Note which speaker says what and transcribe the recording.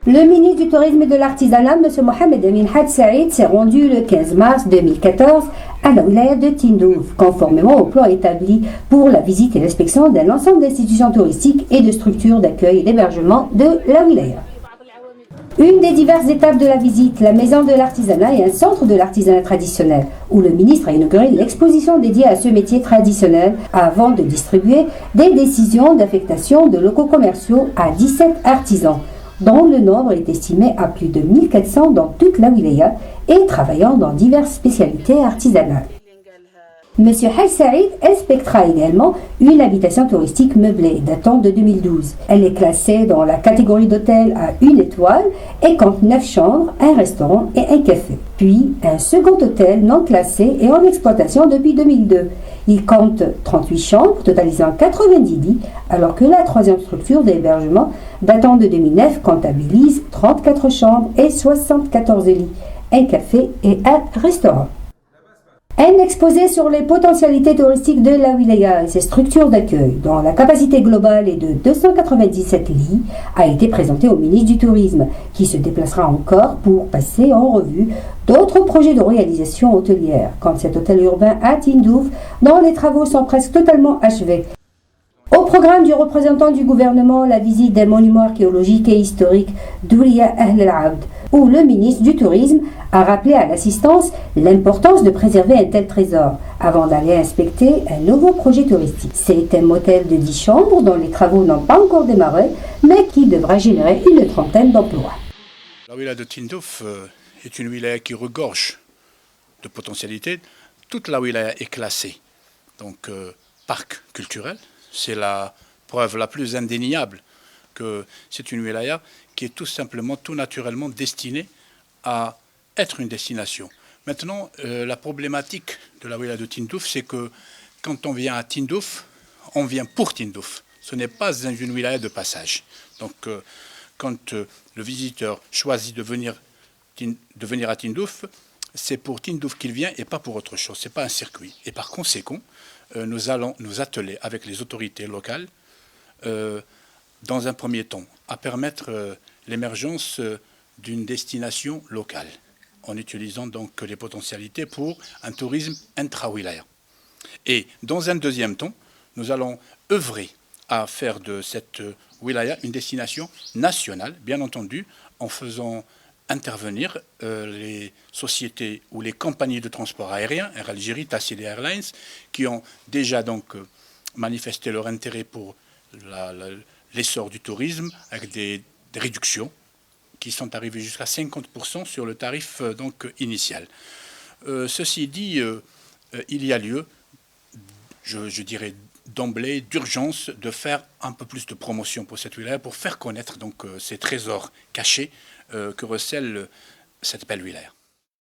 Speaker 1: Le ministre du Tourisme et de l'Artisanat, M. Mohamed Amin Had Saïd, s'est rendu le 15 mars 2014 à la wilaya de Tindouf, conformément au plan établi pour la visite et l'inspection d'un ensemble d'institutions touristiques et de structures d'accueil et d'hébergement de la wilaya. Une des diverses étapes de la visite, la maison de l'artisanat est un centre de l'artisanat traditionnel, où le ministre a inauguré l'exposition dédiée à ce métier traditionnel avant de distribuer des décisions d'affectation de locaux commerciaux à 17 artisans, dont le nombre est estimé à plus de 1400 dans toute la wilaya et travaillant dans diverses spécialités artisanales. M. Had Saïd inspectera également une habitation touristique meublée datant de 2012. Elle est classée dans la catégorie d'hôtel à 1 étoile et compte 9 chambres, un restaurant et un café. Puis un second hôtel non classé et en exploitation depuis 2002. Il compte 38 chambres, totalisant 90 lits, alors que la troisième structure d'hébergement datant de 2009 comptabilise 34 chambres et 74 lits, un café et un restaurant. Un exposé sur les potentialités touristiques de la wilaya et ses structures d'accueil, dont la capacité globale est de 297 lits, a été présenté au ministre du Tourisme, qui se déplacera encore pour passer en revue d'autres projets de réalisation hôtelière, comme cet hôtel urbain à Tindouf, dont les travaux sont presque totalement achevés. Au programme du représentant du gouvernement, la visite des monuments archéologiques et historiques d'Oulia Ahl al-Abd, où le ministre du Tourisme a rappelé à l'assistance l'importance de préserver un tel trésor avant d'aller inspecter un nouveau projet touristique. C'est un motel de 10 chambres dont les travaux n'ont pas encore démarré, mais qui devra générer une trentaine d'emplois.
Speaker 2: La wilaya de Tindouf est une wilaya qui regorge de potentialités. Toute la wilaya est classée, donc parc culturel. C'est la preuve la plus indéniable que c'est une wilaya qui est tout simplement, tout naturellement destinée à être une destination. Maintenant, la problématique de la wilaya de Tindouf, c'est que quand on vient à Tindouf, on vient pour Tindouf. Ce n'est pas une wilaya de passage. Donc, quand le visiteur choisit de venir à Tindouf, c'est pour Tindouf qu'il vient et pas pour autre chose. Ce n'est pas un circuit. Et par conséquent, nous allons nous atteler avec les autorités locales, dans un premier temps, à permettre l'émergence d'une destination locale, en utilisant donc les potentialités pour un tourisme intra-wilaya. Et dans un deuxième temps, nous allons œuvrer à faire de cette wilaya une destination nationale, bien entendu, en faisant intervenir les sociétés ou les compagnies de transport aérien, Air Algérie, Tassili Airlines, qui ont déjà donc manifesté leur intérêt pour l'essor du tourisme avec des réductions qui sont arrivées jusqu'à 50% sur le tarif donc initial. Ceci dit, il y a lieu, je dirais d'emblée, d'urgence, de faire un peu plus de promotion pour cette wilaya, pour faire connaître donc ces trésors cachés que recèle cette belle wilaya.